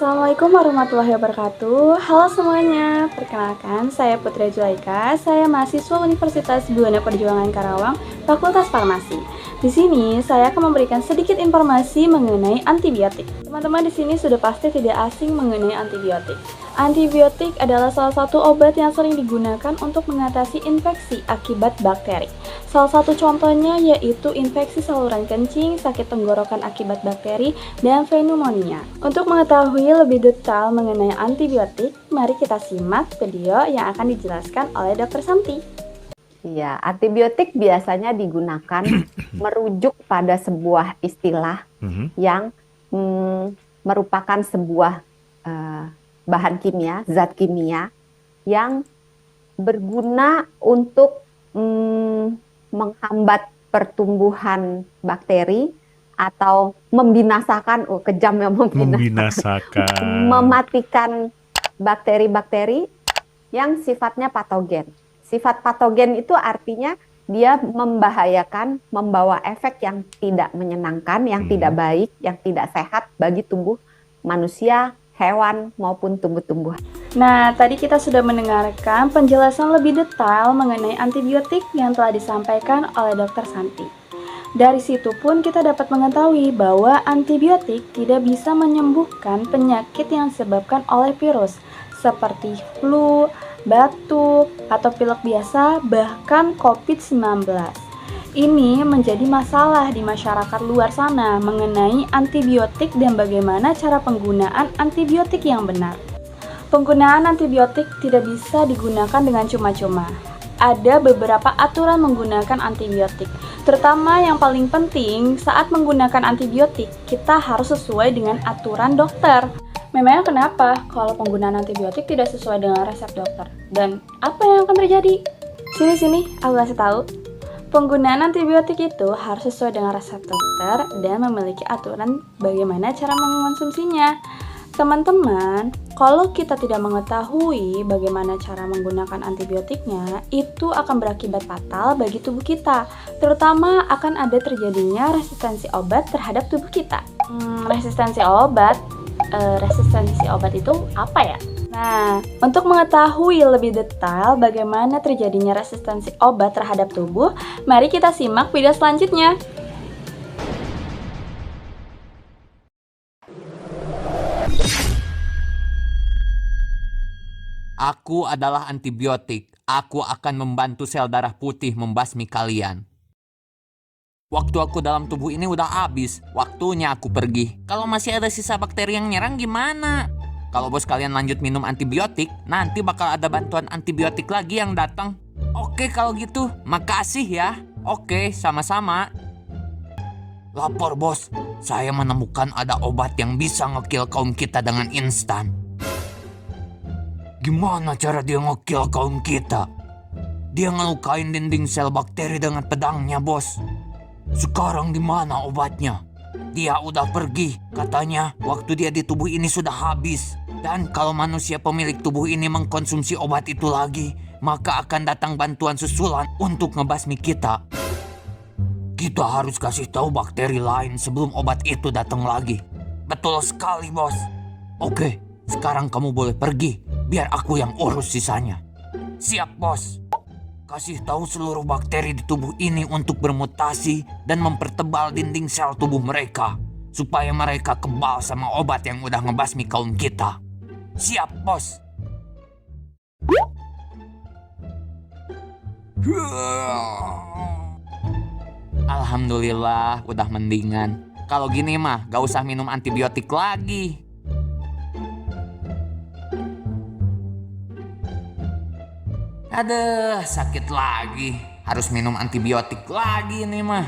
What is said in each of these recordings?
Assalamualaikum warahmatullahi wabarakatuh. Halo semuanya, perkenalkan saya Putri Zulaika. Saya mahasiswa Universitas Buana Perjuangan Karawang, Fakultas Farmasi. Di sini saya akan memberikan sedikit informasi mengenai antibiotik. Teman-teman di sini sudah pasti tidak asing mengenai antibiotik. Antibiotik adalah salah satu obat yang sering digunakan untuk mengatasi infeksi akibat bakteri. Salah satu contohnya yaitu infeksi saluran kencing, sakit tenggorokan akibat bakteri, dan pneumonia. Untuk mengetahui lebih detail mengenai antibiotik, mari kita simak video yang akan dijelaskan oleh Dr. Santi. Ya, antibiotik biasanya digunakan merujuk pada sebuah istilah yang merupakan sebuah bahan kimia, zat kimia yang berguna untuk menghambat pertumbuhan bakteri atau membinasakan, kejam ya, mematikan bakteri-bakteri yang sifatnya patogen. Sifat patogen itu artinya dia membahayakan, membawa efek yang tidak menyenangkan, yang tidak baik, yang tidak sehat bagi tubuh manusia, hewan, maupun tumbuh-tumbuhan. Nah, tadi kita sudah mendengarkan penjelasan lebih detail mengenai antibiotik yang telah disampaikan oleh Dr. Santi. Dari situ pun kita dapat mengetahui bahwa antibiotik tidak bisa menyembuhkan penyakit yang disebabkan oleh virus, seperti flu, batuk, atau pilek biasa, bahkan COVID-19. Ini menjadi masalah di masyarakat luar sana mengenai antibiotik dan bagaimana cara penggunaan antibiotik yang benar. Penggunaan antibiotik tidak bisa digunakan dengan cuma-cuma. Ada beberapa aturan menggunakan antibiotik, terutama yang paling penting saat menggunakan antibiotik, kita harus sesuai dengan aturan dokter. Memangnya kenapa kalau penggunaan antibiotik tidak sesuai dengan resep dokter? Dan apa yang akan terjadi? Sini, aku kasih tahu. Penggunaan antibiotik itu harus sesuai dengan resep dokter dan memiliki aturan bagaimana cara mengonsumsinya. Teman-teman, kalau kita tidak mengetahui bagaimana cara menggunakan antibiotiknya, itu akan berakibat fatal bagi tubuh kita. Terutama akan ada terjadinya resistensi obat terhadap tubuh kita. Resistensi obat itu apa ya? Nah, untuk mengetahui lebih detail bagaimana terjadinya resistensi obat terhadap tubuh, mari kita simak video selanjutnya. Aku adalah antibiotik. Aku akan membantu sel darah putih membasmi kalian. Waktu aku dalam tubuh ini udah habis. Waktunya aku pergi. Kalau masih ada sisa bakteri yang nyerang gimana? Kalau bos kalian lanjut minum antibiotik, nanti bakal ada bantuan antibiotik lagi yang datang. Oke kalau gitu, makasih ya. Oke, sama-sama. Lapor bos, saya menemukan ada obat yang bisa ngekill kaum kita dengan instan. Gimana cara dia ngekill kaum kita? Dia ngelukain dinding sel bakteri dengan pedangnya, bos. Sekarang di mana obatnya? Dia udah pergi. Katanya waktu dia di tubuh ini sudah habis. Dan kalau manusia pemilik tubuh ini mengkonsumsi obat itu lagi, maka akan datang bantuan susulan untuk ngebasmi kita. Kita harus kasih tahu bakteri lain sebelum obat itu datang lagi. Betul sekali, bos. Oke, sekarang kamu boleh pergi. Biar aku yang urus sisanya. Siap, bos. Kasih tahu seluruh bakteri di tubuh ini untuk bermutasi dan mempertebal dinding sel tubuh mereka. Supaya mereka kebal sama obat yang udah ngebasmi kaum kita. Siap, bos. Alhamdulillah, udah mendingan. Kalau gini mah, gak usah minum antibiotik lagi. Aduh, sakit lagi. Harus minum antibiotik lagi nih mah.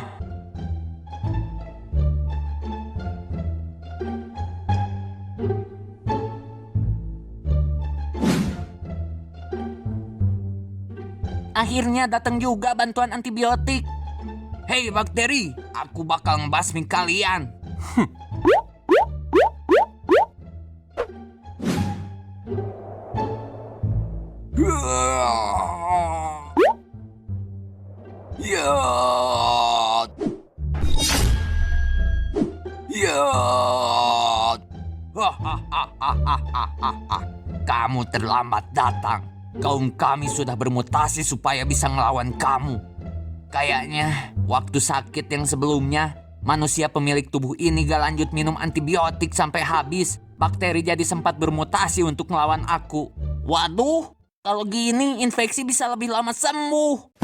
Akhirnya datang juga bantuan antibiotik. Hei bakteri, aku bakal ngebasmi kalian. Ya. Kamu terlambat datang. Kaum kami sudah bermutasi supaya bisa ngelawan kamu. Kayaknya waktu sakit yang sebelumnya, manusia pemilik tubuh ini gak lanjut minum antibiotik sampai habis. Bakteri jadi sempat bermutasi untuk melawan aku. Waduh, kalau gini infeksi bisa lebih lama sembuh.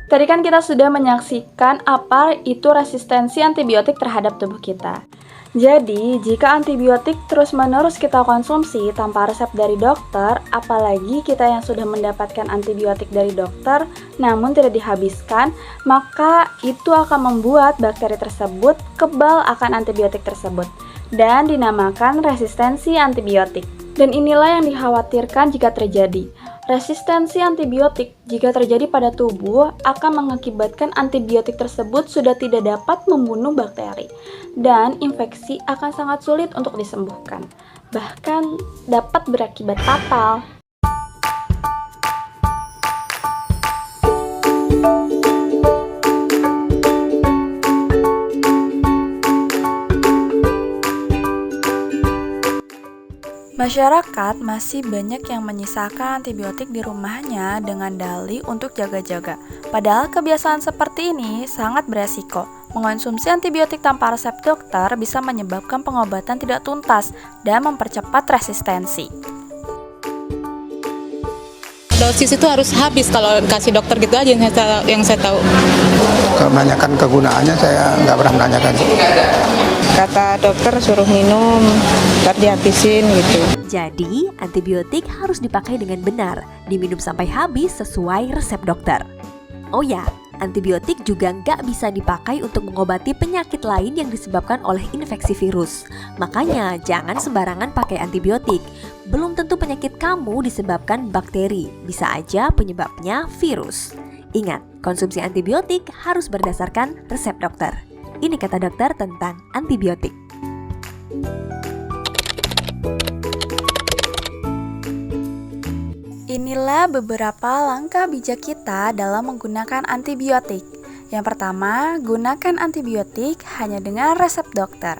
Tadi kan kita sudah menyaksikan apa itu resistensi antibiotik terhadap tubuh kita. Jadi, jika antibiotik terus-menerus kita konsumsi tanpa resep dari dokter, apalagi kita yang sudah mendapatkan antibiotik dari dokter namun tidak dihabiskan, maka itu akan membuat bakteri tersebut kebal akan antibiotik tersebut dan dinamakan resistensi antibiotik. Dan inilah yang dikhawatirkan jika terjadi. Resistensi antibiotik jika terjadi pada tubuh akan mengakibatkan antibiotik tersebut sudah tidak dapat membunuh bakteri dan infeksi akan sangat sulit untuk disembuhkan, bahkan dapat berakibat fatal. Masyarakat masih banyak yang menyisakan antibiotik di rumahnya dengan dalih untuk jaga-jaga. Padahal kebiasaan seperti ini sangat beresiko. Mengonsumsi antibiotik tanpa resep dokter bisa menyebabkan pengobatan tidak tuntas dan mempercepat resistensi. Dosis itu harus habis kalau kasih dokter gitu aja yang saya tahu. Kalau menanyakan kegunaannya saya nggak pernah menanyakan. Kata dokter suruh minum, ntar dihabisin gitu. Jadi, antibiotik harus dipakai dengan benar, diminum sampai habis sesuai resep dokter. Oh ya, antibiotik juga nggak bisa dipakai untuk mengobati penyakit lain yang disebabkan oleh infeksi virus. Makanya, jangan sembarangan pakai antibiotik. Belum tentu penyakit kamu disebabkan bakteri, bisa aja penyebabnya virus. Ingat, konsumsi antibiotik harus berdasarkan resep dokter. Ini kata dokter tentang antibiotik. Inilah beberapa langkah bijak kita dalam menggunakan antibiotik. Yang pertama, gunakan antibiotik hanya dengan resep dokter.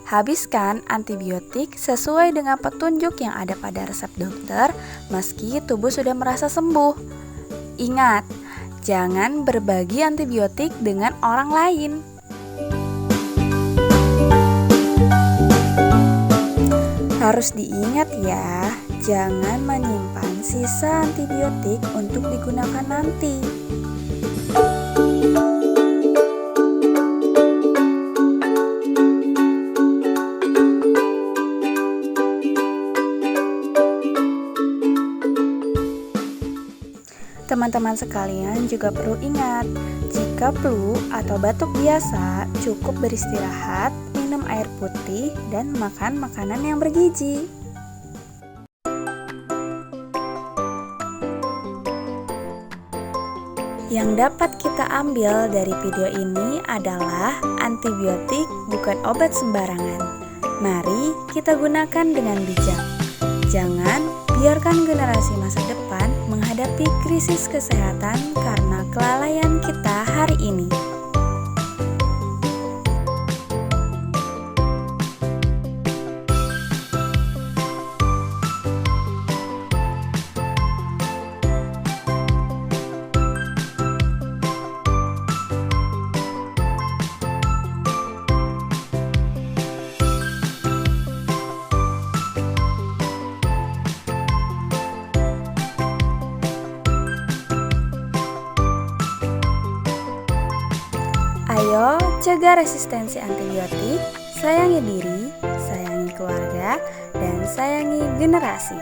Habiskan antibiotik sesuai dengan petunjuk yang ada pada resep dokter, meski tubuh sudah merasa sembuh. Ingat, jangan berbagi antibiotik dengan orang lain. Harus diingat ya, jangan menyimpan sisa antibiotik untuk digunakan nanti. Teman-teman sekalian juga perlu ingat, jika flu atau batuk biasa, cukup beristirahat, minum air putih, dan makan makanan yang bergizi. Yang dapat kita ambil dari video ini adalah antibiotik bukan obat sembarangan. Mari kita gunakan dengan bijak. Jangan biarkan generasi masa depan menghadapi krisis kesehatan karena kelalaian kita hari ini. Ayo cegah resistensi antibiotik, sayangi diri, sayangi keluarga, dan sayangi generasi.